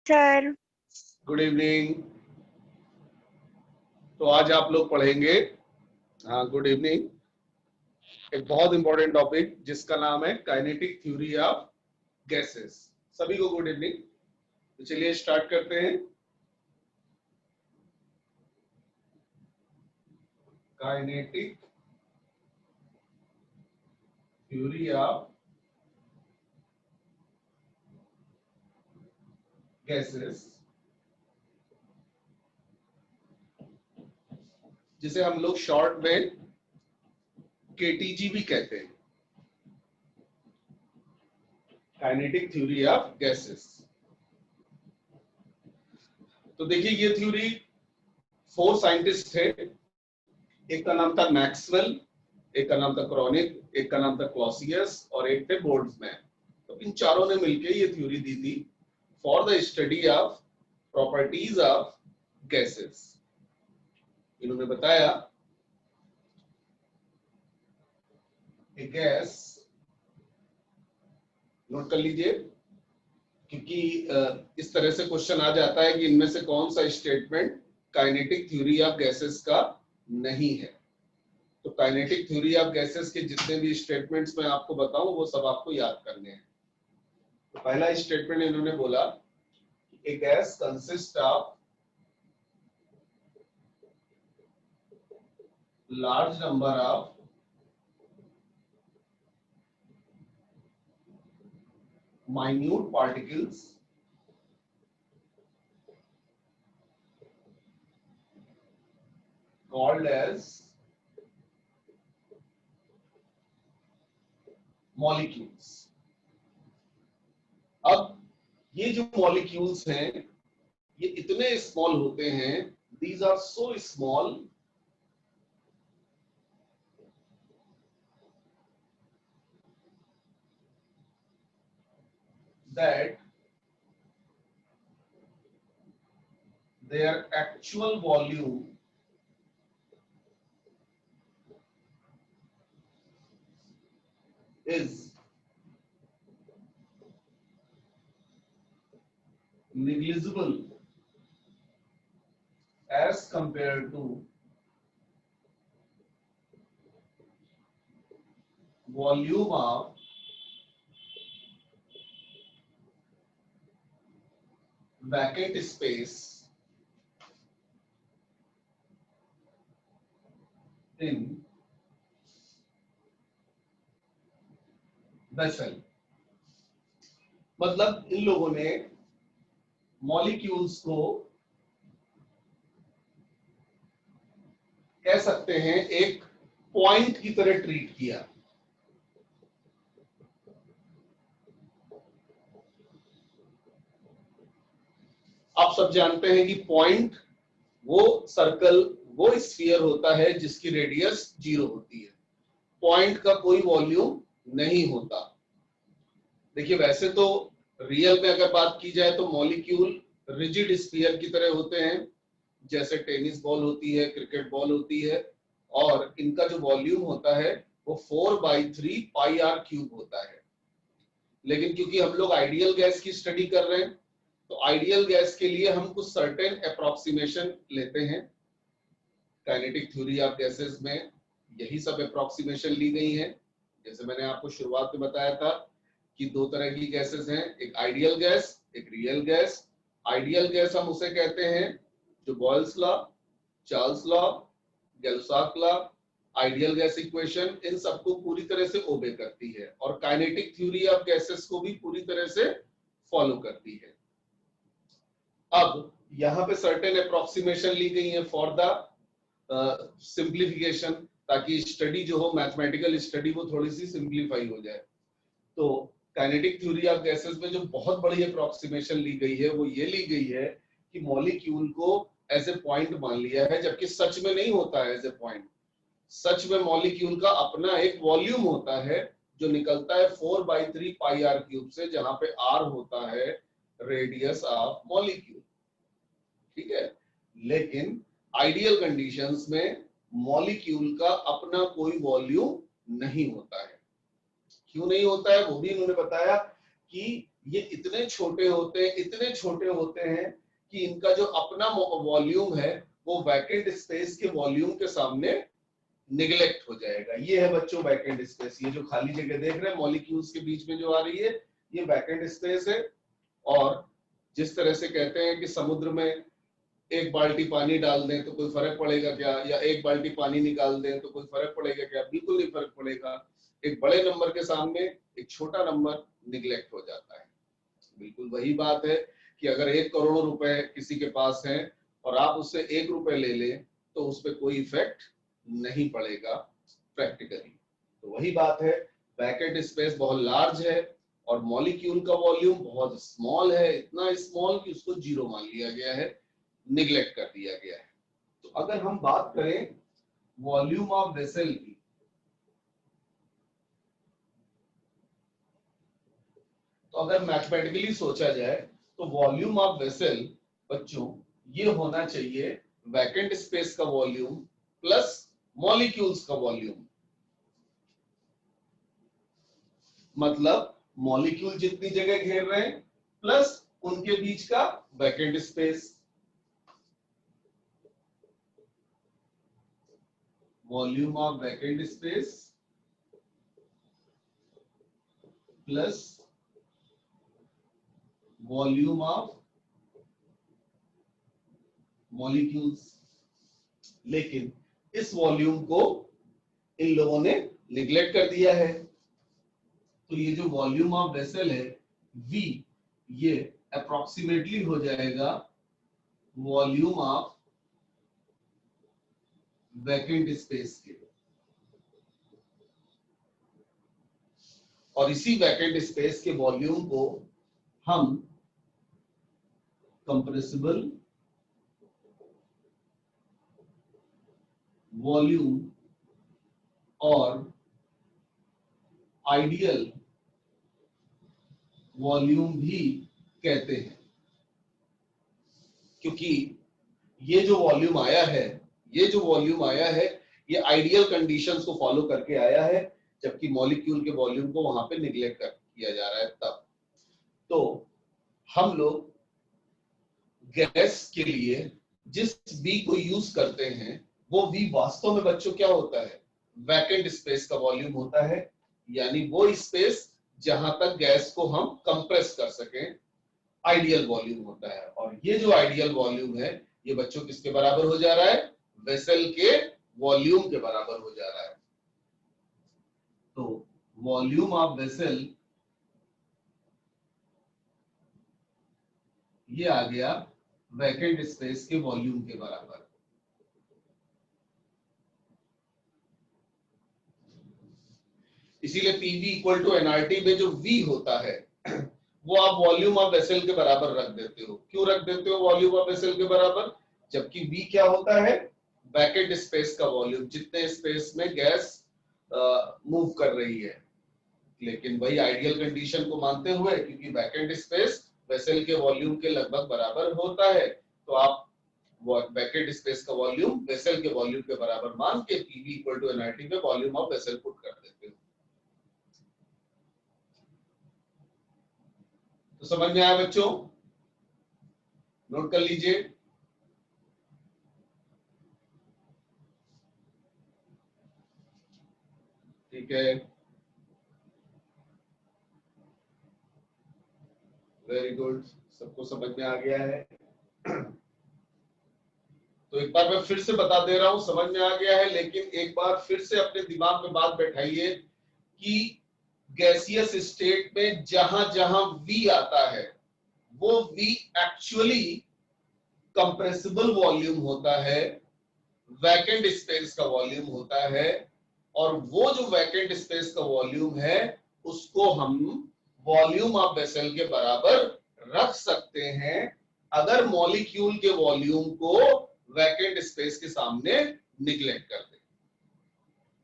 Sir. Good evening. तो आज आप लोग पढ़ेंगे, हाँ गुड इवनिंग, एक बहुत इंपॉर्टेंट टॉपिक जिसका नाम है काइनेटिक थ्योरी ऑफ गैसेस। सभी को गुड इवनिंग। तो चलिए स्टार्ट करते हैं। काइनेटिक थ्योरी ऑफ गैसेस, जिसे हम लोग शॉर्ट में केटीजी भी कहते हैं, काइनेटिक थ्योरी ऑफ गैसेस। तो देखिए ये थ्योरी 4 साइंटिस्ट थे। एक का नाम था मैक्सवेल, एक का नाम था क्रॉनिक, एक का नाम था क्लॉसियस और एक थे बोल्ट्जमैन। तो इन चारों ने मिलकर ये थ्योरी दी थी for the study of properties of gases. इन्होंने बताया कि गैस, नोट कर लीजिए क्योंकि इस तरह से क्वेश्चन आ जाता है कि इनमें से कौन सा statement kinetic theory of gases का नहीं है। तो काइनेटिक थ्योरी ऑफ गैसेस के जितने भी स्टेटमेंट्स मैं आपको बताऊं वो सब आपको याद करने हैं। तो पहला स्टेटमेंट इन्होंने बोला a gas consist of large number of minute particles called as molecules। अब ये जो मॉलिक्यूल्स हैं ये इतने स्मॉल होते हैं, these are so small that their actual volume is negligible as compared to volume of vacant space in vessel। मतलब इन लोगों ने मॉलिक्यूल्स को कह सकते हैं एक पॉइंट की तरह ट्रीट किया। आप सब जानते हैं कि पॉइंट वो सर्कल, वो स्फीयर होता है जिसकी रेडियस 0 होती है। पॉइंट का कोई वॉल्यूम नहीं होता। देखिए वैसे तो रियल में अगर बात की जाए तो मॉलिक्यूल रिजिड स्फीयर की तरह होते हैं, जैसे टेनिस बॉल होती है, क्रिकेट बॉल होती है, और इनका जो वॉल्यूम होता है वो 4/3 पाई आर क्यूब होता है। लेकिन क्योंकि हम लोग आइडियल गैस की स्टडी कर रहे हैं तो आइडियल गैस के लिए हम कुछ सर्टेन अप्रोक्सीमेशन लेते हैं। काइनेटिक थ्योरी ऑफ गैसेस में यही सब अप्रोक्सीमेशन ली गई है। जैसे मैंने आपको शुरुआत में बताया था कि दो तरह की गैसेस हैं, एक आइडियल गैस, एक रियल गैस। आइडियल गैस हम उसे कहते हैं जो Boyle's law, Charles law, Gay Lussac law, ideal gas equation, इन सबको पूरी तरह से ओबे करती है और काइनेटिक थ्योरी ऑफ गैसेस को भी पूरी तरह से फॉलो करती है। अब यहाँ पे सर्टेन अप्रोक्सीमेशन ली गई है फॉर द सिंप्लीफिकेशन, ताकि स्टडी जो हो, मैथमेटिकल स्टडी, वो थोड़ी सी सिंप्लीफाई हो जाए। तो काइनेटिक थ्योरी ऑफ गैसेस में जो बहुत बड़ी अप्रोक्सीमेशन ली गई है वो ये ली गई है कि मॉलिक्यूल को एज ए पॉइंट मान लिया है, जबकि सच में नहीं होता है एज ए पॉइंट। सच में मॉलिक्यूल का अपना एक वॉल्यूम होता है जो निकलता है 4/3 पाई आर क्यूब से, जहां पे आर होता है रेडियस ऑफ मॉलिक्यूल। ठीक है, लेकिन आइडियल कंडीशंस में मॉलिक्यूल का अपना कोई वॉल्यूम नहीं होता है। क्यों नहीं होता है वो भी इन्होंने बताया कि ये इतने छोटे होते हैं कि इनका जो अपना वॉल्यूम है वो वैकेंट स्पेस के वॉल्यूम के सामने निगलेक्ट हो जाएगा। ये है बच्चों वैकेंट स्पेस। ये जो खाली जगह देख रहे हैं मॉलिक्यूल्स के बीच में जो आ रही है, ये वैकेंट स्पेस है। और जिस तरह से कहते हैं कि समुद्र में एक बाल्टी पानी डाल दें तो कोई फर्क पड़ेगा क्या, या एक बाल्टी पानी निकाल दें तो कोई फर्क पड़ेगा क्या? बिल्कुल नहीं फर्क पड़ेगा। एक बड़े नंबर के सामने एक छोटा नंबर निगलेक्ट हो जाता है। बिल्कुल वही बात है कि अगर 1 करोड़ रुपए किसी के पास है और आप उससे 1 रुपए ले लें तो उस पर कोई इफेक्ट नहीं पड़ेगा प्रैक्टिकली। तो वही बात है, वैकेंट स्पेस बहुत लार्ज है और मॉलिक्यूल का वॉल्यूम बहुत स्मॉल है, इतना स्मॉल कि उसको जीरो मान लिया गया है, निगलेक्ट कर दिया गया है। तो अगर हम बात करें वॉल्यूम ऑफ वेसल की, तो अगर मैथमेटिकली सोचा जाए तो वॉल्यूम ऑफ वेसल बच्चों ये होना चाहिए वैकेंट स्पेस का वॉल्यूम प्लस मॉलिक्यूल्स का वॉल्यूम। मतलब मॉलिक्यूल जितनी जगह घेर रहे हैं प्लस उनके बीच का vacant space. Volume of vacant space plus volume of molecules. लेकिन इस वॉल्यूम को इन लोगों ने निगलेक्ट कर दिया है। तो ये जो वॉल्यूम ऑफ वेसल है V, ये अप्रोक्सीमेटली हो जाएगा वॉल्यूम ऑफ वैकेंट स्पेस के। और इसी वैकेंट स्पेस के वॉल्यूम को हम कंप्रेसिबल वॉल्यूम और आइडियल वॉल्यूम भी कहते हैं। क्योंकि ये जो वॉल्यूम आया है, ये आइडियल कंडीशंस को फॉलो करके आया है, जबकि मॉलिक्यूल के वॉल्यूम को वहां पे निगलेक्ट किया जा रहा है तब। तो हम लोग गैस के लिए जिस V को यूज करते हैं वो V वास्तव में बच्चों क्या होता है? वैकेंट स्पेस का वॉल्यूम होता है, यानी वो स्पेस जहां तक गैस को हम कंप्रेस कर सकें, आइडियल वॉल्यूम होता है। और ये जो आइडियल वॉल्यूम है ये बच्चों किसके बराबर हो जा रहा है? वेसल के वॉल्यूम के बराबर हो जा रहा है। तो वॉल्यूम ऑफ वेसल ये आ गया वैकेंट स्पेस के वॉल्यूम के बराबर। इसीलिए पीवी इक्वल टू एनआरटी में जो V होता है वो आप वॉल्यूम ऑफ वेसल के बराबर रख देते हो। क्यों रख देते हो वॉल्यूम ऑफ वेसल के बराबर? जबकि V क्या होता है? वैकेंट स्पेस का वॉल्यूम, जितने स्पेस में गैस मूव कर रही है। लेकिन वही आइडियल कंडीशन को मानते हुए, क्योंकि वैकेंट स्पेस वेसल के वॉल्यूम के लगभग बराबर होता है, तो आप वैकेंट स्पेस का वॉल्यूम वेसल के वॉल्यूम के बराबर मान के पीवी इक्वल टू एनआरटी में वॉल्यूम ऑफ वेसल पुट कर देते हो। तो समझ में आया बच्चों? नोट कर लीजिए। ठीक है, वेरी गुड, सबको समझ में आ गया है। तो एक बार मैं फिर से बता दे रहा हूं, समझ में आ गया है, लेकिन एक बार फिर से अपने दिमाग में बात बैठाइए कि गैसियस स्टेट में जहां जहां V आता है वो V एक्चुअली कंप्रेसिबल वॉल्यूम होता है, वैकेंट स्पेस का वॉल्यूम होता है। और वो जो वैकेंट स्पेस का वॉल्यूम है उसको हम वॉल्यूम ऑफ वेसल के बराबर रख सकते हैं अगर मॉलिक्यूल के वॉल्यूम को वैकेंट स्पेस के सामने निगलेक्ट कर दें।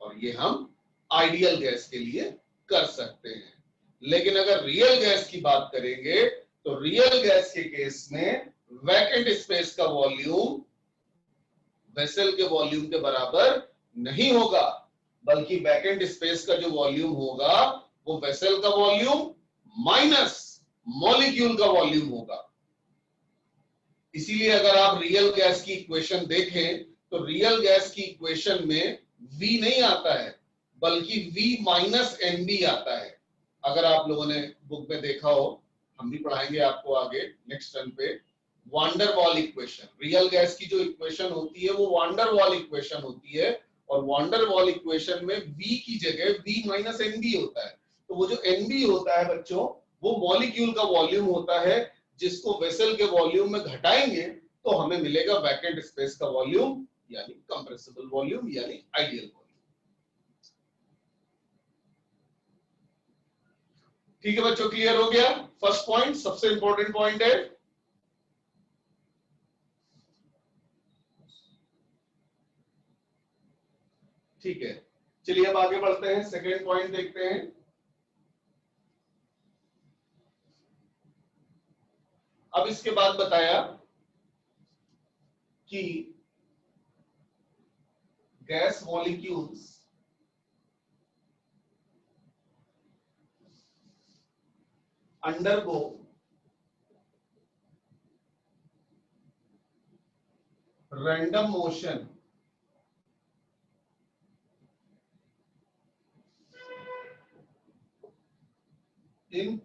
और ये हम आइडियल गैस के लिए कर सकते हैं। लेकिन अगर रियल गैस की बात करेंगे तो रियल गैस के केस में वैकेंट स्पेस का वॉल्यूम वेसल के वॉल्यूम के बराबर नहीं होगा, बल्कि वैकेंट स्पेस का जो वॉल्यूम होगा वो वेसल का वॉल्यूम माइनस मॉलिक्यूल का वॉल्यूम होगा। इसीलिए अगर आप रियल गैस की इक्वेशन देखें तो रियल गैस की इक्वेशन में V नहीं आता है बल्कि V माइनस NB आता है। अगर आप लोगों ने बुक में देखा हो, हम भी पढ़ाएंगे आपको आगे नेक्स्ट टर्म पे, wander wall equation, real gas की जो इक्वेशन होती है वो वांडर वॉल इक्वेशन होती है, और वांडर वॉल इक्वेशन में V की जगह V माइनस NB होता है। तो वो जो NB होता है बच्चों, वो मॉलिक्यूल का वॉल्यूम होता है, जिसको वेसल के वॉल्यूम में घटाएंगे तो हमें मिलेगा वैकेंट स्पेस का वॉल्यूम, यानी कंप्रेसिबल वॉल्यूम, यानी आइडियल वॉल्यूम। ठीक है बच्चों, क्लियर हो गया? फर्स्ट पॉइंट सबसे इंपॉर्टेंट पॉइंट है। ठीक है, चलिए अब आगे बढ़ते हैं, सेकेंड पॉइंट देखते हैं। अब इसके बाद बताया कि gas molecules undergo random motion in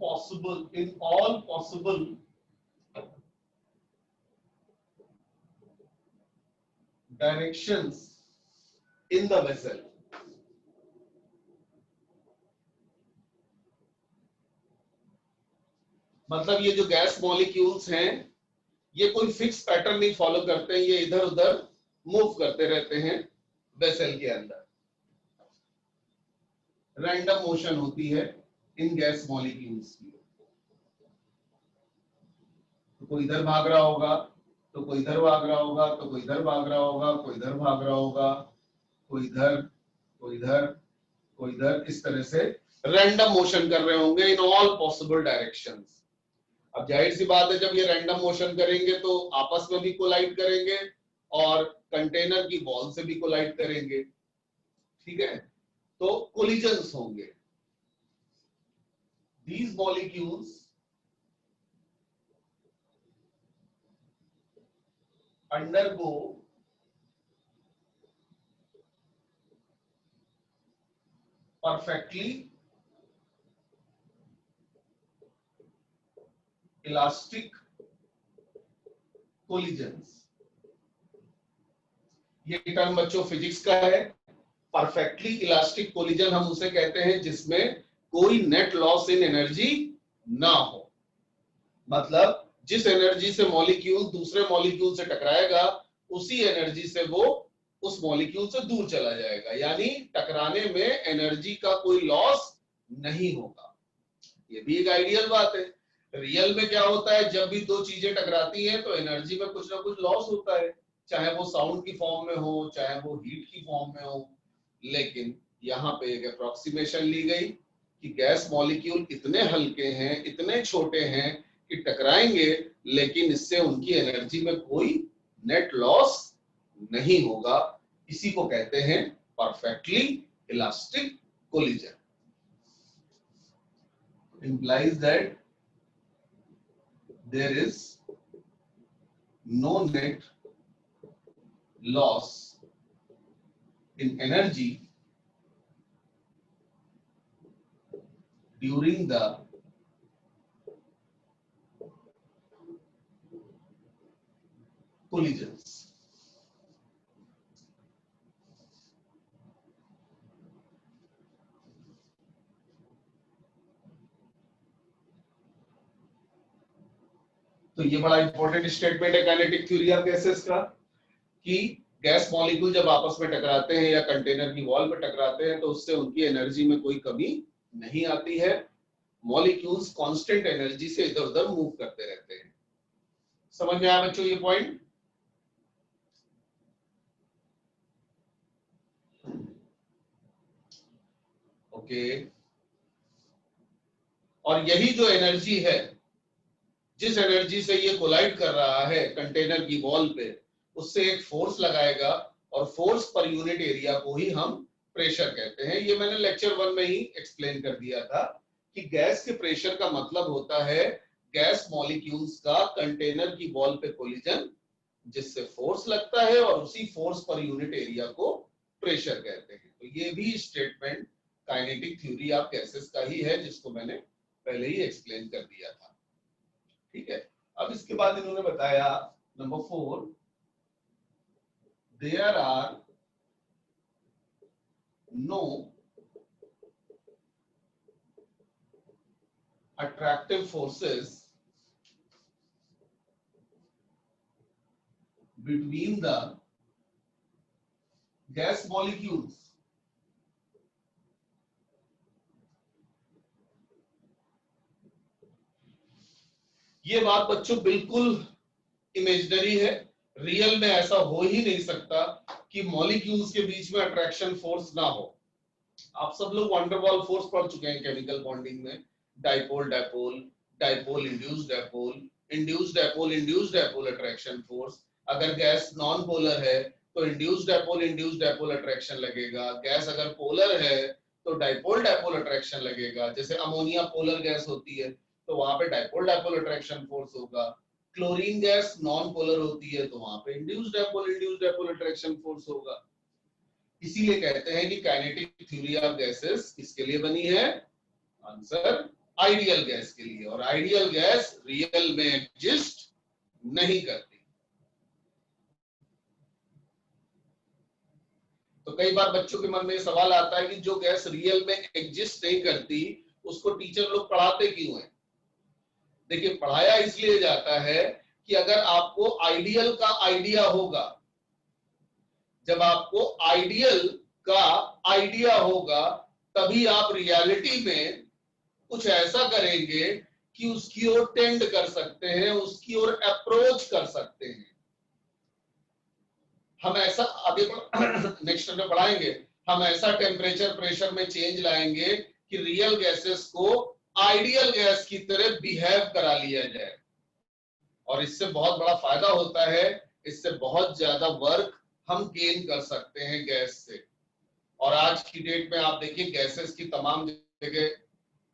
all possible directions in the vessel। मतलब ये जो गैस मॉलिक्यूल्स हैं ये कोई फिक्स पैटर्न नहीं फॉलो करते हैं, ये इधर उधर मूव करते रहते हैं वेसल के अंदर। रैंडम मोशन होती है इन गैस मॉलिक्यूल्स की। तो कोई इधर भाग रहा होगा, तो कोई इधर भाग रहा होगा, तो कोई इधर भाग रहा होगा, कोई इधर भाग रहा होगा, कोई इधर, कोई इधर, कोई इधर, इस तरह से रैंडम मोशन कर रहे होंगे इन ऑल पॉसिबल डायरेक्शंस। अब जाहिर सी बात है, जब ये रैंडम मोशन करेंगे तो आपस में भी कोलाइड करेंगे और कंटेनर की वॉल से भी कोलाइड करेंगे। ठीक है, तो कोलिजन्स होंगे। These molecules undergo perfectly elastic collisions। ये टर्म बच्चों फिजिक्स का है। परफेक्टली इलास्टिक कोलिजन हम उसे कहते हैं जिसमें कोई नेट लॉस इन एनर्जी ना हो। मतलब जिस एनर्जी से मॉलिक्यूल दूसरे मॉलिक्यूल से टकराएगा उसी एनर्जी से वो उस मॉलिक्यूल से दूर चला जाएगा, यानी टकराने में एनर्जी का कोई लॉस नहीं होगा। ये भी एक आइडियल बात है। रियल में क्या होता है, जब भी दो चीजें टकराती हैं तो एनर्जी में कुछ ना कुछ लॉस होता है, चाहे वो साउंड की फॉर्म में हो, चाहे वो हीट की फॉर्म में हो। लेकिन यहाँ पे एक अप्रोक्सीमेशन ली गई कि गैस मॉलिक्यूल इतने हल्के हैं, इतने छोटे हैं कि टकराएंगे लेकिन इससे उनकी एनर्जी में कोई नेट लॉस नहीं होगा। इसी को कहते हैं perfectly elastic collision. Implies that there is no net loss in energy during the collisions। तो ये बड़ा इंपॉर्टेंट स्टेटमेंट है काइनेटिक थ्योरी ऑफ गैसेस का, कि गैस मॉलिक्यूल जब आपस में टकराते हैं या कंटेनर की वॉल पर टकराते हैं तो उससे उनकी एनर्जी में कोई कमी नहीं आती है। मॉलिक्यूल्स कांस्टेंट एनर्जी से इधर उधर मूव करते रहते हैं। समझ में आया बच्चों ये पॉइंट? ओके। और यही जो एनर्जी है, जिस एनर्जी से ये कोलाइड कर रहा है कंटेनर की वॉल पे, उससे एक फोर्स लगाएगा और फोर्स पर यूनिट एरिया को ही हम प्रेशर कहते हैं। ये मैंने लेक्चर 1 में ही एक्सप्लेन कर दिया था कि गैस के प्रेशर का मतलब होता है गैस मॉलिक्यूल्स का कंटेनर की वॉल पे कोलिजन, जिससे फोर्स लगता है और उसी फोर्स पर यूनिट एरिया को प्रेशर कहते हैं। तो ये भी statement kinetic theory of gases का ही है, जिसको मैंने पहले ही एक्सप्लेन कर दिया था। ठीक है, अब इसके बाद इन्होंने बताया number 4, there are no attractive forces between the gas molecules. ये बात बच्चों बिल्कुल इमेजिनरी है, रियल में ऐसा हो ही नहीं सकता कि मॉलिक्यूल्स के बीच में अट्रैक्शन फोर्स ना हो। आप सब लोग वंडरवॉल फोर्स पढ़ चुके हैं केमिकल बॉन्डिंग में, dipole dipole, dipole induced dipole, induced dipole, induced dipole attraction force. अगर गैस नॉन पोलर है तो इंड्यूस्ड डाइपोल अट्रैक्शन लगेगा, गैस अगर पोलर है तो डाइपोल डाइपोल अट्रैक्शन लगेगा। जैसे अमोनिया पोलर गैस होती है तो वहां पे डाइपोल अट्रैक्शन फोर्स होगा, क्लोरीन गैस नॉन पोलर होती है तो वहां पे इंड्यूस्ड डाइपोल अट्रैक्शन फोर्स होगा। इसीलिए कहते हैं कि काइनेटिक थ्योरी ऑफ गैसेस किसके लिए बनी है? आंसर आइडियल गैस के लिए, और आइडियल गैस रियल में एग्जिस्ट नहीं करती। तो कई बार बच्चों के मन में सवाल आता है कि जो गैस रियल में एग्जिस्ट नहीं करती उसको टीचर लोग पढ़ाते क्यों हैं? देखिए, पढ़ाया इसलिए जाता है कि अगर आपको आइडियल का आइडिया होगा, जब आपको आइडियल का आइडिया होगा तभी आप रियलिटी में कुछ ऐसा करेंगे कि उसकी ओर टेंड कर सकते हैं, उसकी ओर अप्रोच कर सकते हैं। हम ऐसा आगे नेक्स्ट में पढ़ाएंगे, हम ऐसा टेम्परेचर प्रेशर में चेंज लाएंगे कि रियल गैसेस को आइडियल गैस की तरह बिहेव करा लिया जाए, और इससे बहुत बड़ा फायदा होता है, इससे बहुत ज्यादा वर्क हम गेन कर सकते हैं गैस से। और आज की डेट में आप देखिए गैसेस की तमाम जगह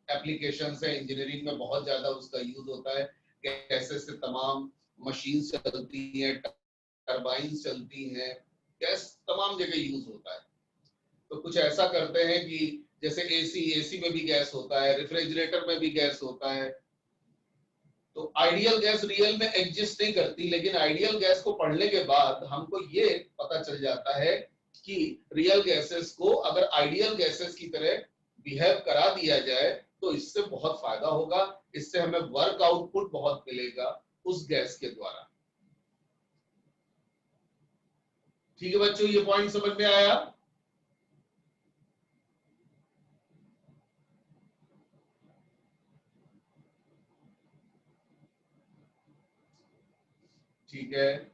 एप्लीकेशन है, इंजीनियरिंग में बहुत ज्यादा उसका यूज होता है। गैसेस से तमाम मशीन चलती है, टरबाइन चलती हैं, गैस तमाम जगह यूज होता है। तो कुछ ऐसा करते हैं कि जैसे एसी में भी गैस होता है, रेफ्रिजरेटर में भी गैस होता है। तो आइडियल गैस रियल में एग्जिस्ट नहीं करती, लेकिन आइडियल गैस को पढ़ने के बाद हमको ये पता चल जाता है कि रियल गैसेस को अगर आइडियल गैसेस की तरह बिहेव करा दिया जाए तो इससे बहुत फायदा होगा, इससे हमें वर्क आउटपुट बहुत मिलेगा उस गैस के द्वारा। ठीक है बच्चों, ये पॉइंट समझ में आया? ठीक है,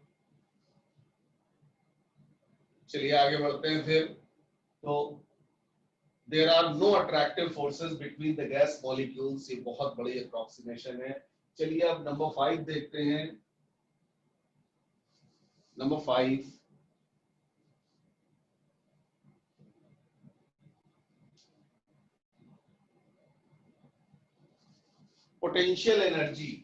चलिए आगे बढ़ते हैं फिर। तो there are no attractive forces between the gas molecules, ये बहुत बड़ी अप्रोक्सीमेशन है। चलिए अब नंबर 5 देखते हैं। Number 5, potential energy.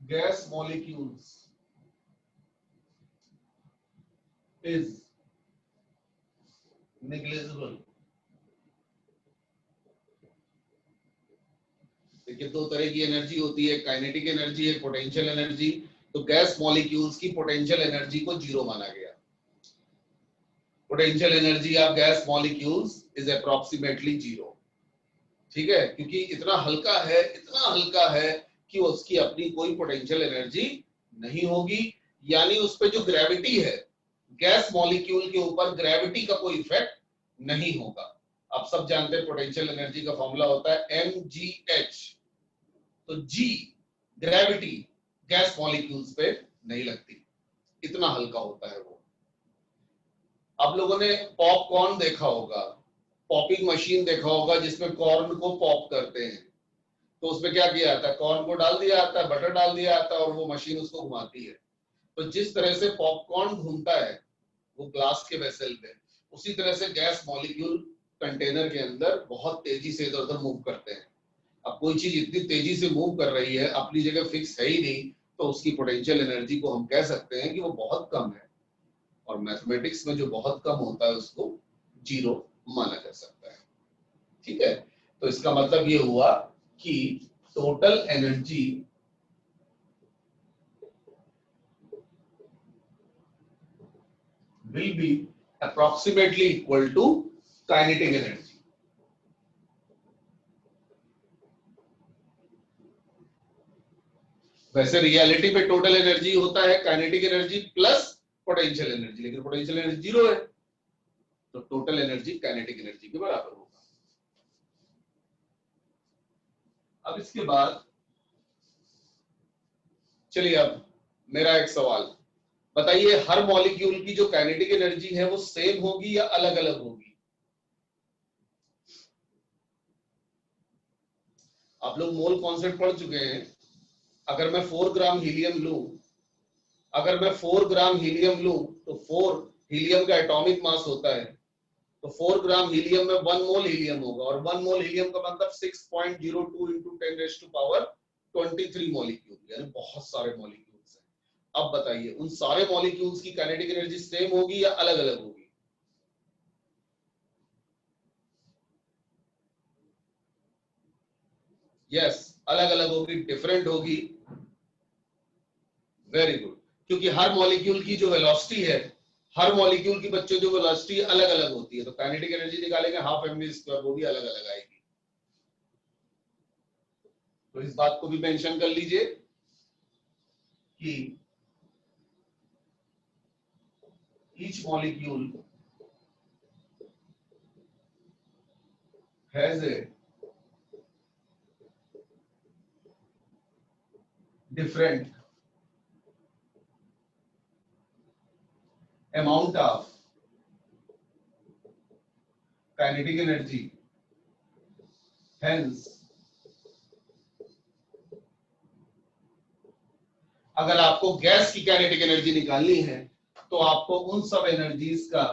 Gas molecules is negligible। देखिए, दो तरह की एनर्जी होती है, काइनेटिक एनर्जी, एक पोटेंशियल एनर्जी। तो गैस मॉलिक्यूल्स की पोटेंशियल एनर्जी को जीरो माना गया। Potential energy of gas molecules is approximately zero. ठीक है, क्योंकि इतना हल्का है, इतना हल्का है कि उसकी अपनी कोई पोटेंशियल एनर्जी नहीं होगी, यानी उस पे जो ग्रेविटी है, गैस मॉलिक्यूल के ऊपर ग्रेविटी का कोई इफेक्ट नहीं होगा। आप सब जानते हैं पोटेंशियल एनर्जी का फॉर्मूला होता है mgh। तो g ग्रेविटी गैस मॉलिक्यूल्स पे नहीं लगती, इतना हल्का होता है वो। आप लोगों ने पॉपकॉर्न देखा होगा, पॉपिंग मशीन देखा होगा जिसमें कॉर्न को पॉप करते हैं। तो उसमें क्या किया जाता है, कॉर्न को डाल दिया जाता है, बटर डाल दिया जाता है और वो मशीन उसको घुमाती है। तो जिस तरह से पॉपकॉर्न घूमता है वो ग्लास के वेसल पे, उसी तरह से गैस मॉलिक्यूल कंटेनर के अंदर बहुत तेजी से इधर उधर मूव करते हैं। अब कोई चीज इतनी तेजी से मूव कर रही है, अपनी जगह फिक्स है ही नहीं, तो उसकी पोटेंशियल एनर्जी को हम कह सकते हैं कि वो बहुत कम है, और मैथमेटिक्स में जो बहुत कम होता है उसको जीरो माना जा सकता है। ठीक है, तो इसका मतलब ये हुआ कि total energy will be approximately equal to kinetic energy. वैसे रियलिटी में टोटल एनर्जी होता है kinetic energy plus potential energy, लेकिन पोटेंशियल एनर्जी जीरो है, तो टोटल एनर्जी काइनेटिक एनर्जी के बराबर होगा। अब इसके बाद चलिए, अब मेरा एक सवाल बताइए, हर मॉलिक्यूल की जो काइनेटिक एनर्जी है वो सेम होगी या अलग अलग होगी? आप लोग मोल कॉन्सेप्ट पढ़ चुके हैं। अगर मैं 4 ग्राम हीलियम लूं, अगर मैं 4 ग्राम हीलियम लूं तो 4 हीलियम का एटॉमिक मास होता है, तो 4 ग्राम हीलियम में 1 मोल हीलियम होगा, और 1 मोल हीलियम का मतलब 6.02 into 10⁻23 मॉलिक्यूल, यानी बहुत सारे मॉलिक्यूल्स हैं। अब बताइए, उन सारे मॉलिक्यूल्स की काइनेटिक एनर्जी सेम होगी या अलग अलग होगी? यस, अलग अलग होगी, डिफरेंट होगी। वेरी गुड, क्योंकि हर मॉलिक्यूल की जो वेलोसिटी है, हर मॉलिक्यूल की बच्चों जो वेलोसिटी अलग अलग होती है, तो काइनेटिक एनर्जी निकालेंगे हाफ mv स्क्वायर, वो भी अलग अलग आएगी। तो इस बात को भी मेंशन कर लीजिए कि each molecule has a different amount of kinetic energy, hence अगर आपको गैस की काइनेटिक एनर्जी निकालनी है तो आपको उन सब एनर्जीज का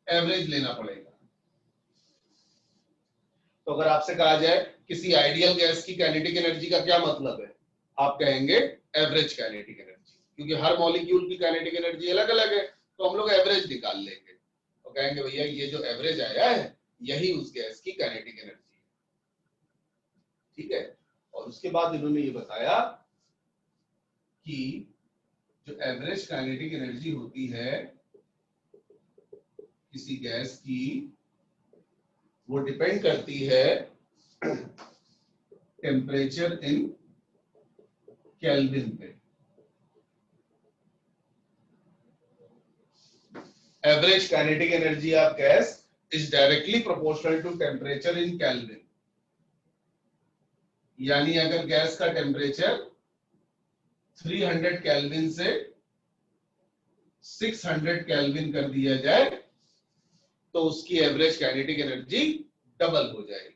एवरेज लेना पड़ेगा। तो अगर आपसे कहा जाए किसी आइडियल गैस की काइनेटिक एनर्जी का क्या मतलब है, आप कहेंगे एवरेज काइनेटिक एनर्जी, क्योंकि हर मॉलिक्यूल की काइनेटिक एनर्जी अलग अलग है, तो हम लोग एवरेज निकाल लेंगे तो कहेंगे भैया ये जो एवरेज आया है यही उस गैस की काइनेटिक एनर्जी है। ठीक है, और उसके बाद इन्होंने ये बताया कि जो एवरेज काइनेटिक एनर्जी होती है किसी गैस की, वो डिपेंड करती है टेम्परेचर इन केल्विन पे। Average kinetic energy of gas is directly proportional to temperature in kelvin, यानी अगर गैस का टेम्परेचर 300 केल्विन से 600 केल्विन कर दिया जाए तो उसकी एवरेज काइनेटिक एनर्जी डबल हो जाएगी।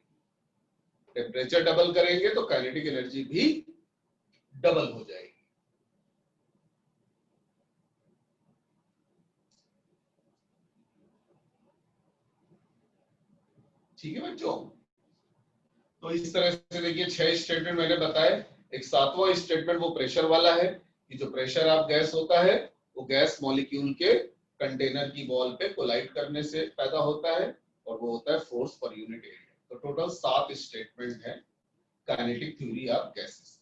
टेम्परेचर डबल करेंगे तो काइनेटिक एनर्जी भी डबल हो जाएगी। ठीक है बच्चों, तो इस तरह से देखिए 6 स्टेटमेंट मैंने बताए। एक 7वां स्टेटमेंट वो प्रेशर वाला है कि जो प्रेशर ऑफ गैस होता है वो गैस मॉलिक्यूल के कंटेनर की वॉल पे कोलाइड करने से पैदा होता है, और वो होता है फोर्स पर यूनिट एरिया। तो टोटल 7 स्टेटमेंट है काइनेटिक थ्योरी ऑफ गैसेस।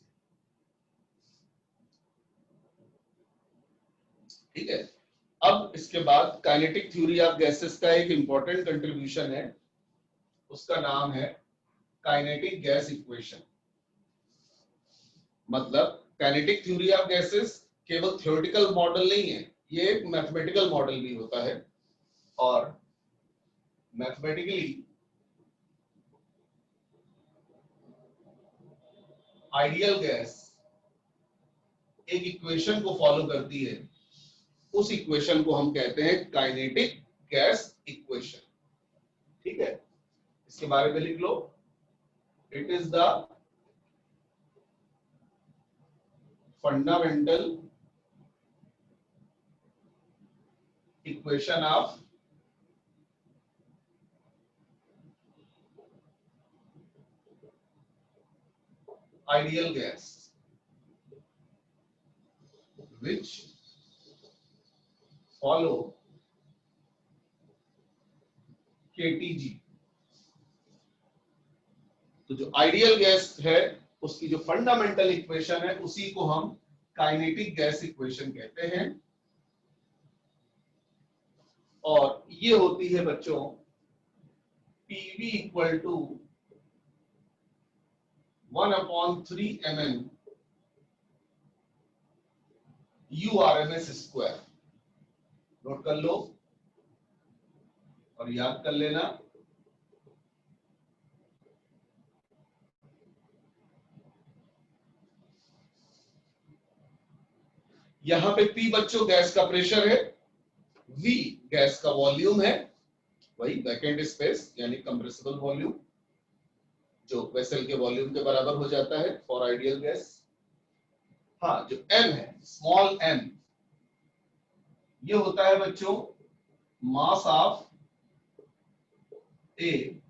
ठीक है, अब इसके बाद काइनेटिक थ्योरी ऑफ गैसेस का एक इंपॉर्टेंट कंट्रीब्यूशन है, उसका नाम है काइनेटिक गैस इक्वेशन। मतलब काइनेटिक थ्योरी ऑफ गैसेस केवल थ्योरेटिकल मॉडल नहीं है, ये एक मैथमेटिकल मॉडल भी होता है, और मैथमेटिकली आइडियल गैस एक इक्वेशन को फॉलो करती है, उस इक्वेशन को हम कहते हैं काइनेटिक गैस इक्वेशन। ठीक है, इसके बारे में लिख लो, it is the fundamental equation of ideal gas which follow KTG। तो जो आइडियल गैस है उसकी जो फंडामेंटल इक्वेशन है उसी को हम काइनेटिक गैस इक्वेशन कहते हैं, और ये होती है बच्चों PV equal to 1/3 mn URMS square. Note कर लो और याद कर लेना। यहां पे P बच्चों गैस का प्रेशर है, V गैस का वॉल्यूम है, वही वैकेंट स्पेस यानी कंप्रेसिबल वॉल्यूम जो वेसल के वॉल्यूम के बराबर हो जाता है फॉर आइडियल गैस। हाँ, जो m है स्मॉल m, ये होता है बच्चों mass of A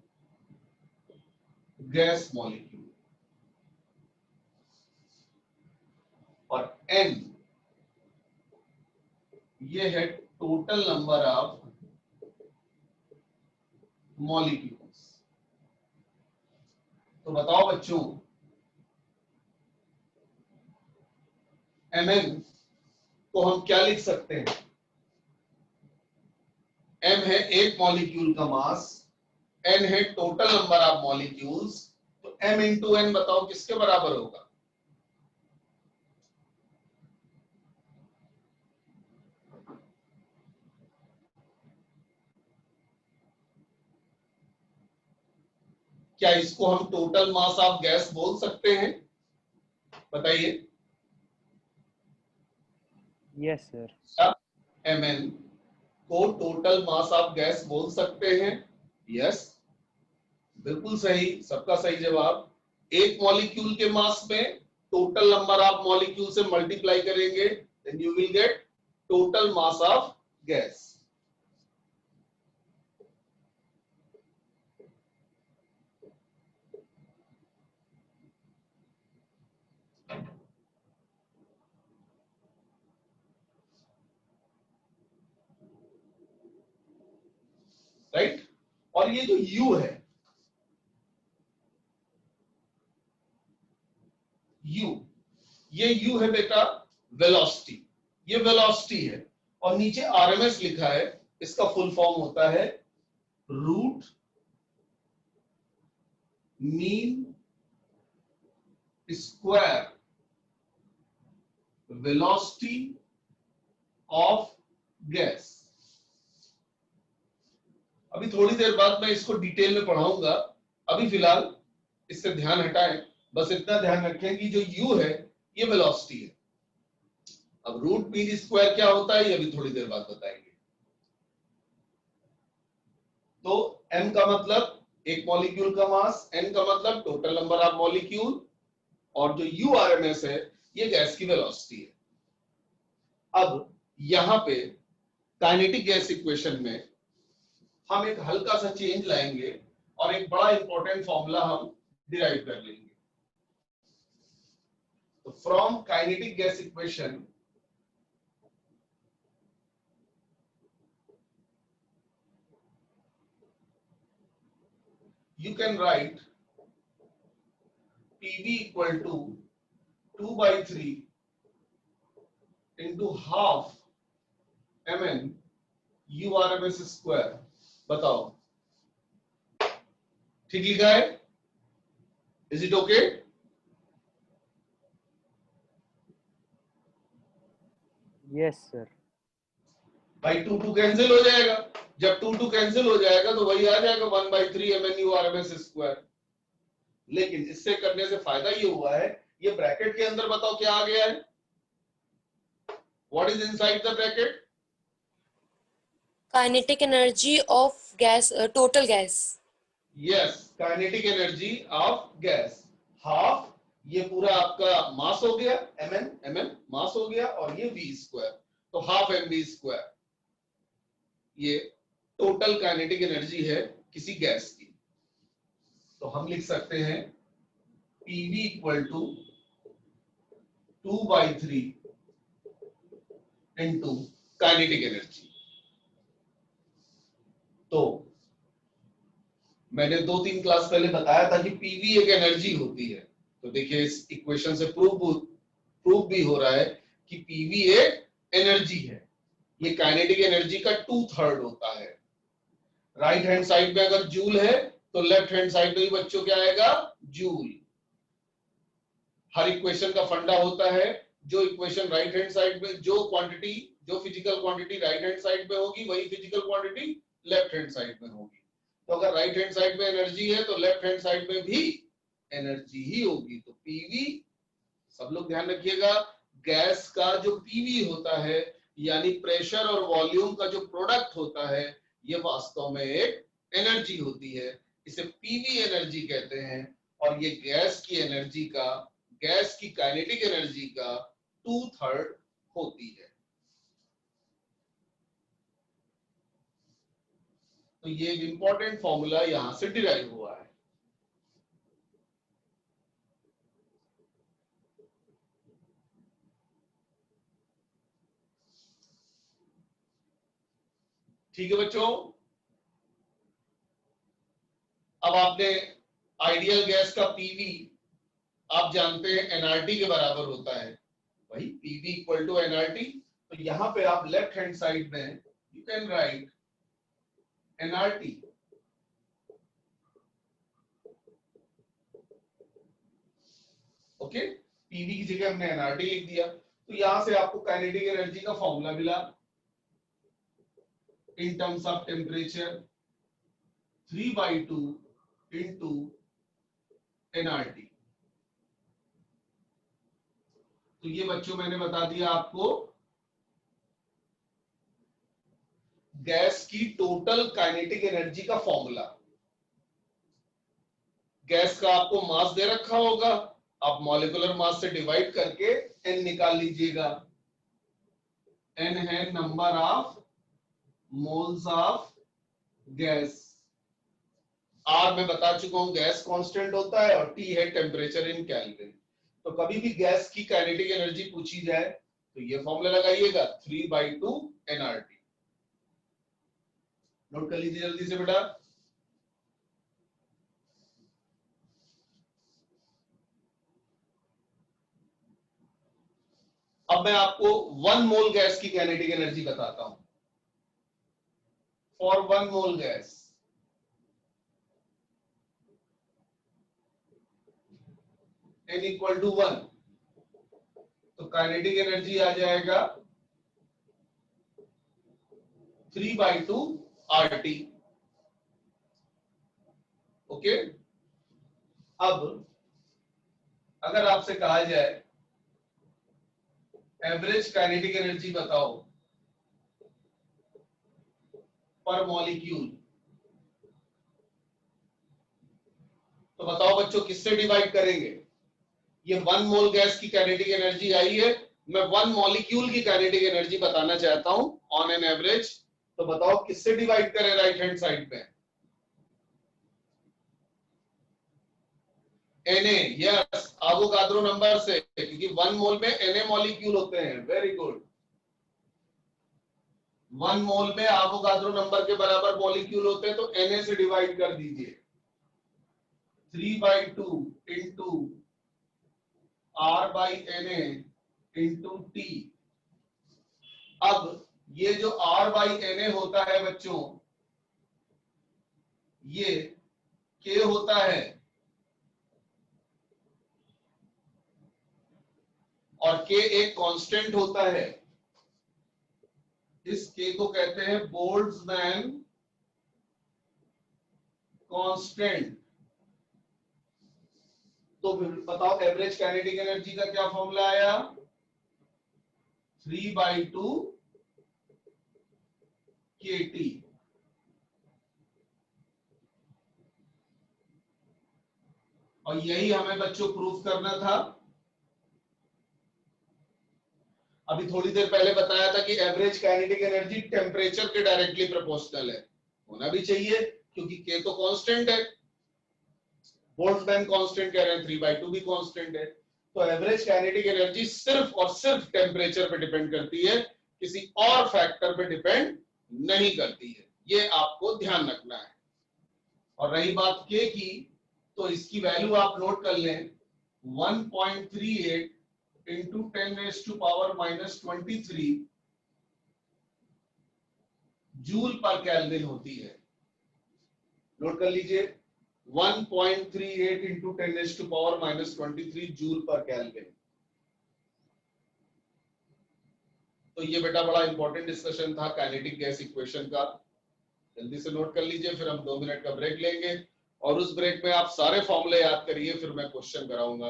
gas molecule, और n ये है टोटल नंबर ऑफ मॉलिक्यूल्स। तो बताओ बच्चों mn को हम क्या लिख सकते हैं? m है एक मॉलिक्यूल का मास, n है टोटल नंबर ऑफ मॉलिक्यूल्स, तो m इंटू n बताओ किसके बराबर होगा? क्या इसको हम टोटल मास ऑफ गैस बोल सकते हैं? बताइए। Yes sir. क्या mn को टोटल मास ऑफ गैस बोल सकते हैं? यस, बिल्कुल सही, सबका सही जवाब। एक मॉलिक्यूल के मास में टोटल नंबर ऑफ मॉलिक्यूल से मल्टीप्लाई करेंगे, then you will get total mass of gas. Right? और ये जो U है, U, ये U है बेटा वेलोसिटी, ये वेलोसिटी है, और नीचे RMS लिखा है, इसका फुल फॉर्म होता है root mean square velocity of gas. अभी थोड़ी देर बाद मैं इसको डिटेल में पढ़ाऊंगा, अभी फिलहाल इससे ध्यान हटाएं, बस इतना ध्यान रखें कि जो U है ये वेलोसिटी है। अब रूट मीन स्क्वायर क्या होता है ये अभी थोड़ी देर बाद बताएंगे। तो m का मतलब एक मॉलिक्यूल का मास, n का मतलब टोटल नंबर ऑफ मॉलिक्यूल, और जो URMS है ये गैस की वेलोसिटी है। अब यहां पे काइनेटिक गैस इक्वेशन में हम एक हल्का सा चेंज लाएंगे और एक बड़ा इंपॉर्टेंट फॉर्मूला हम डिराइव कर लेंगे। तो from kinetic gas equation you can write PV equal to 2/3 into half mn URMS square. बताओ ठीक लिखा है? Is it okay? Yes sir. भाई 2 कैंसिल हो जाएगा, जब 2 कैंसिल हो जाएगा तो वही आ जाएगा 1/3 mn URMS स्क्वायर। लेकिन इससे करने से फायदा ये हुआ है, ये ब्रैकेट के अंदर बताओ क्या आ गया है? What is inside the bracket? Kinetic energy of gas, total gas. Yes, kinetic energy of gas, half ये पूरा आपका मास हो गया, mn मास हो गया, और ये v स्क्वायर, तो हाफ mv स्क्वायर ये टोटल काइनेटिक एनर्जी है किसी गैस की। तो हम लिख सकते हैं PV equal to 2/3 into kinetic energy. तो मैंने 2-3 क्लास पहले बताया था कि पीवी एक एनर्जी होती है, तो देखिए इस इक्वेशन से प्रूव भी हो रहा है कि पीवी एक एनर्जी है। ये काइनेटिक एनर्जी का 2/3 होता है। राइट हैंड साइड में अगर जूल है तो लेफ्ट हैंड साइड में भी बच्चों क्या आएगा, जूल। हर इक्वेशन का फंडा होता है, जो इक्वेशन राइट हैंड साइड में, जो क्वांटिटी, जो physical quantity right hand side में होगी वही physical quantity left hand side में होगी। तो अगर राइट हैंड साइड में एनर्जी है तो लेफ्ट हैंड साइड में भी एनर्जी ही होगी। तो पीवी, सब लोग ध्यान रखिएगा, गैस का जो पीवी होता है यानी प्रेशर और वॉल्यूम का जो प्रोडक्ट होता है, ये वास्तव में एक एनर्जी होती है। इसे पीवी एनर्जी कहते हैं। और ये गैस की एनर्जी का, गैस की काइनेटिक एनर्जी का 2/3 होती है। तो ये एक इंपॉर्टेंट फॉर्मूला यहां से डिराइव हुआ है। ठीक है बच्चों, अब आपने आइडियल गैस का पीवी आप जानते हैं एनआरटी के बराबर होता है, वही पीवी इक्वल टू एनआरटी। तो यहां पे आप लेफ्ट हैंड साइड में you can write NRT, okay, PV की जगह हमने एनआरटी लिख दिया। तो यहां से आपको काइनेटिक एनर्जी का फॉर्मूला मिला in terms of temperature 3/2 into NRT. तो ये बच्चों मैंने बता दिया आपको गैस की टोटल काइनेटिक एनर्जी का फॉर्मूला। गैस का आपको मास दे रखा होगा, आप मॉलिक्यूलर मास से डिवाइड करके n निकाल लीजिएगा। n है number of moles of gas, r मैं बता चुका हूं गैस कांस्टेंट होता है, और t है टेम्परेचर इन केल्विन। तो कभी भी गैस की काइनेटिक एनर्जी पूछी जाए तो ये फॉर्मूला लगाइएगा 3/2 nRT। नोट कर लीजिए जल्दी से बेटा। अब मैं आपको 1 मोल गैस की काइनेटिक एनर्जी बताता हूं। For 1 mole gas n equal to 1, तो काइनेटिक एनर्जी आ जाएगा 3/2 RT। ओके, अब अगर आपसे कहा जाए एवरेज काइनेटिक एनर्जी बताओ पर मॉलिक्यूल, तो बताओ बच्चों किससे डिवाइड करेंगे। ये 1 मोल गैस की काइनेटिक एनर्जी आई है, मैं 1 मॉलिक्यूल की काइनेटिक एनर्जी बताना चाहता हूं ऑन एन एवरेज। तो बताओ किससे डिवाइड करें राइट हैंड साइड में, Na, यस, एवोगाड्रो नंबर से, क्योंकि 1 मोल में Na मॉलिक्यूल होते हैं। वेरी गुड, 1 मोल में एवोगाड्रो नंबर के बराबर मॉलिक्यूल होते हैं, तो Na से डिवाइड कर दीजिए 3/2 इंटू R/Na इंटू T। अब ये जो R/Na होता है बच्चों, ये K होता है, और K एक कांस्टेंट होता है। इस K को कहते हैं बोल्ट्जमैन कांस्टेंट। तो बताओ एवरेज काइनेटिक एनर्जी का क्या फॉर्मूला आया, 3/2 kT। और यही हमें बच्चों प्रूफ करना था। अभी थोड़ी देर पहले बताया था कि एवरेज काइनेटिक एनर्जी टेम्परेचर के डायरेक्टली प्रोपोर्शनल है, होना भी चाहिए क्योंकि के तो कांस्टेंट है, बोल्ट्जमैन कांस्टेंट कह रहे हैं, 3/2 भी कांस्टेंट है। तो एवरेज काइनेटिक एनर्जी सिर्फ और सिर्फ टेम्परेचर पे डिपेंड करती है, किसी और फैक्टर पे डिपेंड नहीं करती है, ये आपको ध्यान रखना है। और रही बात के की, तो इसकी वैल्यू आप नोट कर लें, 1.38 इंटू 10⁻⁻23 जूल पर केल्विन होती है। नोट कर लीजिए, 1.38 इंटू 10⁻⁻23 जूल पर केल्विन। तो ये बेटा बड़ा इंपॉर्टेंट डिस्कशन था काइनेटिक गैस इक्वेशन का, जल्दी से नोट कर लीजिए, फिर हम 2 मिनट का ब्रेक लेंगे और उस ब्रेक में आप सारे फॉर्मूले याद करिए, फिर मैं क्वेश्चन कराऊंगा।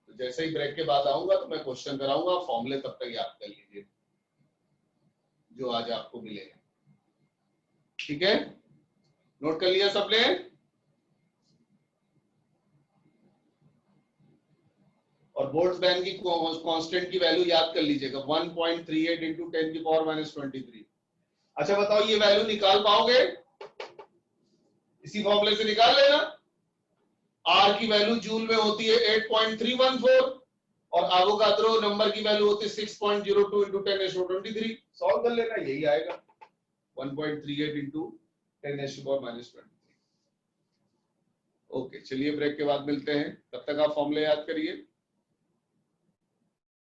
तो जैसे ही ब्रेक के बाद आऊंगा तो मैं क्वेश्चन कराऊंगा, फॉर्मूले तब तक याद कर लीजिए जो आज आपको मिलेगा, ठीक है? नोट कर लिया सबने? और बोल्ट्जमैन की कांस्टेंट की वैल्यू याद कर लीजिएगा, 1.38 इंटू 10⁻⁻23। अच्छा बताओ, ये वैल्यू निकाल पाओगे? इसी फॉर्मूले से निकाल लेना। आर की वैल्यू जूल में होती है 8.314 और एवोगाड्रो नंबर की वैल्यू होती है 6.02 इंटू 10⁻23। सॉल्व कर लेना, यही आएगा 1.38 इंटू 10⁻⁻23। ओके, चलिए ब्रेक के बाद मिलते हैं, तब तक आप फॉर्मूले याद करिए।